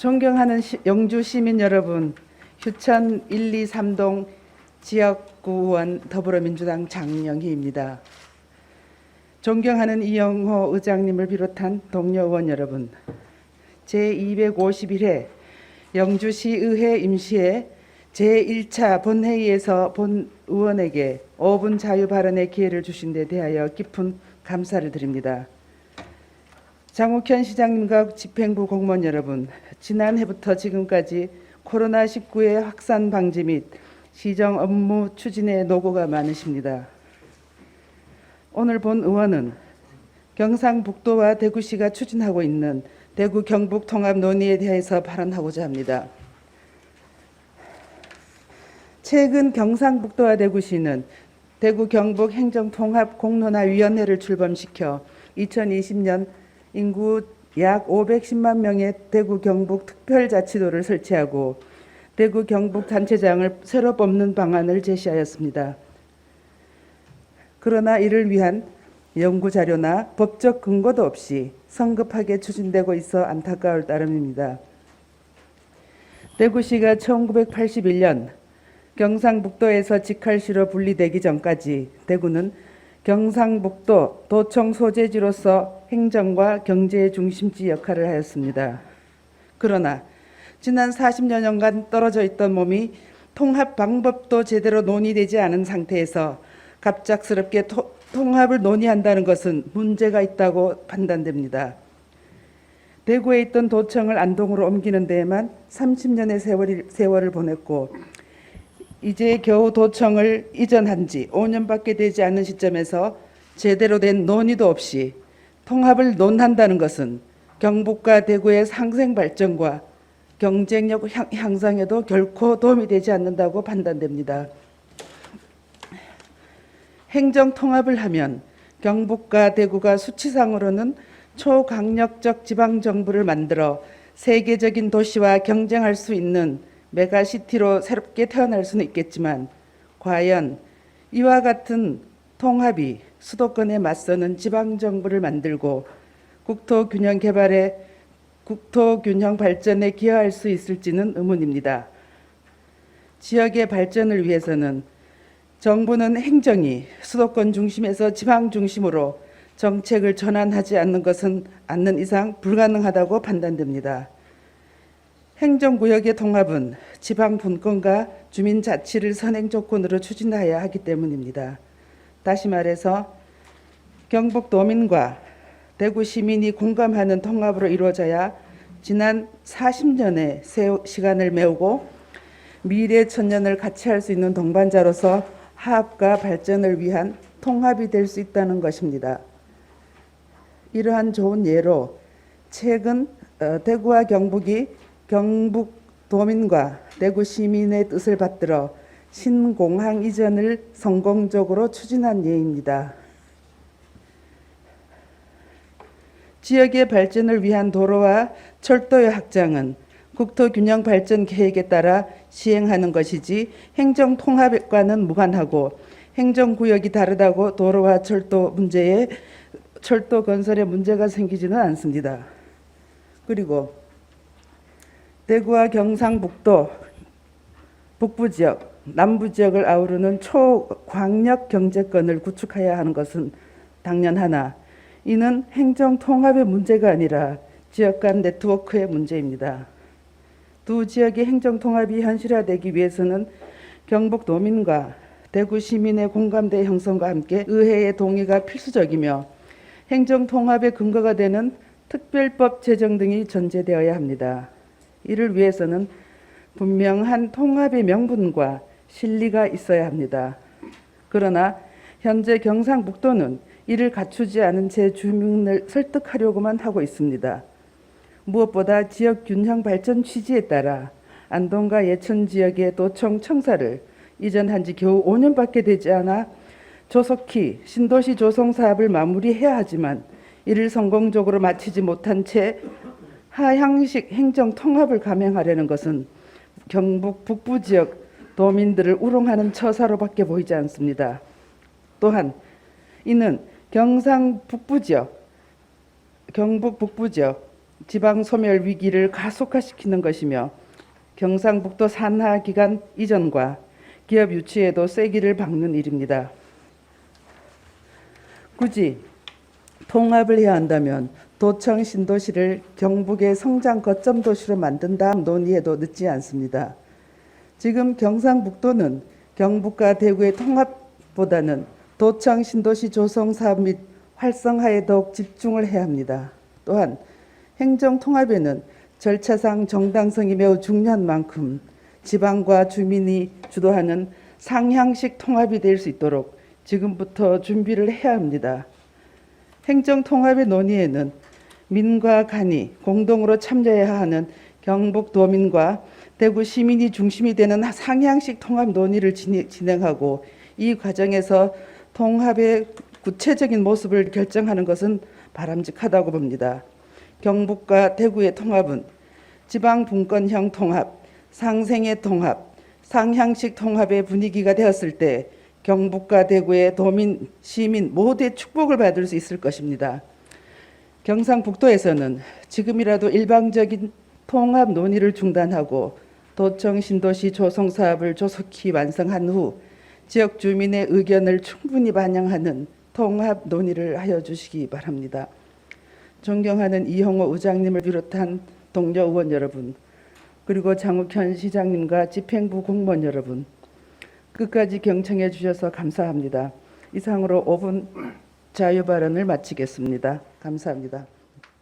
존경하는 영주 시민 여러분, 휴천 1, 2, 3동 지역구 의원 더불어민주당 장영희입니다. 존경하는 이영호 의장님을 비롯한 동료 의원 여러분, 제251회 영주시의회 임시회 제1차 본회의에서 본 의원에게 5분 자유 발언의 기회를 주신 데 대하여 깊은 감사를 드립니다. 장욱현 시장님과 집행부 공무원 여러분, 지난해부터 지금까지 코로나19의 확산 방지 및 시정 업무 추진에 노고가 많으십니다. 오늘 본 의원은 경상북도와 대구시가 추진하고 있는 대구 경북 통합 논의에 대해서 발언하고자 합니다. 최근 경상북도와 대구시는 대구 경북 행정통합 공론화위원회를 출범시켜 2020년 인구 약 510만 명의 대구 경북 특별자치도를 설치하고 대구 경북 단체장을 새로 뽑는 방안을 제시하였습니다. 그러나 이를 위한 연구 자료나 법적 근거도 없이 성급하게 추진되고 있어 안타까울 따름입니다. 대구시가 1981년 경상북도에서 직할시로 분리되기 전까지 대구는 경상북도 도청 소재지로서 행정과 경제의 중심지 역할을 하였습니다. 그러나 지난 40여 년간 떨어져 있던 몸이 통합 방법도 제대로 논의되지 않은 상태에서 갑작스럽게 통합을 논의한다는 것은 문제가 있다고 판단됩니다. 대구에 있던 도청을 안동으로 옮기는 데에만 30년의 세월을 보냈고 이제 겨우 도청을 이전한 지 5년밖에 되지 않은 시점에서 제대로 된 논의도 없이 통합을 논한다는 것은 경북과 대구의 상생 발전과 경쟁력 향상에도 결코 도움이 되지 않는다고 판단됩니다. 행정 통합을 하면 경북과 대구가 수치상으로는 초강력적 지방정부를 만들어 세계적인 도시와 경쟁할 수 있는 메가시티로 새롭게 태어날 수는 있겠지만 과연 이와 같은 통합이 수도권에 맞서는 지방정부를 만들고 국토균형 개발에 국토균형 발전에 기여할 수 있을지는 의문입니다. 지역의 발전을 위해서는 정부는 행정이 수도권 중심에서 지방 중심으로 정책을 전환하지 않는 이상 불가능하다고 판단됩니다. 행정구역의 통합은 지방 분권과 주민자치를 선행 조건으로 추진하여야 하기 때문입니다. 다시 말해서 경북도민과 대구 시민이 공감하는 통합으로 이루어져야 지난 40년의 시간을 메우고 미래 천년을 같이 할 수 있는 동반자로서 화합과 발전을 위한 통합이 될 수 있다는 것입니다. 이러한 좋은 예로 최근 대구와 경북이 경북도민과 대구 시민의 뜻을 받들어 신공항 이전을 성공적으로 추진한 예입니다. 지역의 발전을 위한 도로와 철도의 확장은 국토균형 발전 계획에 따라 시행하는 것이지 행정 통합과는 무관하고 행정구역이 다르다고 도로와 철도 건설에 문제가 생기지는 않습니다. 그리고 대구와 경상북도 북부지역, 남부지역을 아우르는 초광역 경제권을 구축해야 하는 것은 당연하나 이는 행정 통합의 문제가 아니라 지역 간 네트워크의 문제입니다. 두 지역의 행정 통합이 현실화되기 위해서는 경북도민과 대구 시민의 공감대 형성과 함께 의회의 동의가 필수적이며 행정 통합의 근거가 되는 특별법 제정 등이 전제되어야 합니다. 이를 위해서는 분명한 통합의 명분과 실리가 있어야 합니다. 그러나 현재 경상북도는 이를 갖추지 않은 채 주민을 설득하려고만 하고 있습니다. 무엇보다 지역 균형 발전 취지에 따라 안동과 예천 지역의 도청 청사를 이전한 지 겨우 5년밖에 되지 않아 조속히 신도시 조성 사업을 마무리해야 하지만 이를 성공적으로 마치지 못한 채 하향식 행정 통합을 감행하려는 것은 경북 북부 지역 도민들을 우롱하는 처사로밖에 보이지 않습니다. 또한 이는 경북 북부 지역 지방 소멸 위기를 가속화시키는 것이며 경상북도 산하 기간 이전과 기업 유치에도 쐐기를 박는 일입니다. 굳이 통합을 해야 한다면 도청 신도시를 경북의 성장 거점 도시로 만든 다음 논의해도 늦지 않습니다. 지금 경상북도는 경북과 대구의 통합보다는 도청 신도시 조성 사업 및 활성화에 더욱 집중을 해야 합니다. 또한 행정 통합에는 절차상 정당성이 매우 중요한 만큼 지방과 주민이 주도하는 상향식 통합이 될 수 있도록 지금부터 준비를 해야 합니다. 행정 통합의 논의에는 민과 간이 공동으로 참여해야 하는 경북도민과 대구 시민이 중심이 되는 상향식 통합 논의를 진행하고 이 과정에서 통합의 구체적인 모습을 결정하는 것은 바람직하다고 봅니다. 경북과 대구의 통합은 지방 분권형 통합, 상생의 통합, 상향식 통합의 분위기가 되었을 때 경북과 대구의 도민, 시민 모두의 축복을 받을 수 있을 것입니다. 경상북도에서는 지금이라도 일방적인 통합 논의를 중단하고 도청 신도시 조성 사업을 조속히 완성한 후 지역 주민의 의견을 충분히 반영하는 통합 논의를 하여 주시기 바랍니다. 존경하는 이형호 의장님을 비롯한 동료 의원 여러분, 그리고 장욱현 시장님과 집행부 공무원 여러분, 끝까지 경청해 주셔서 감사합니다. 이상으로 5분 자유 발언을 마치겠습니다. 감사합니다.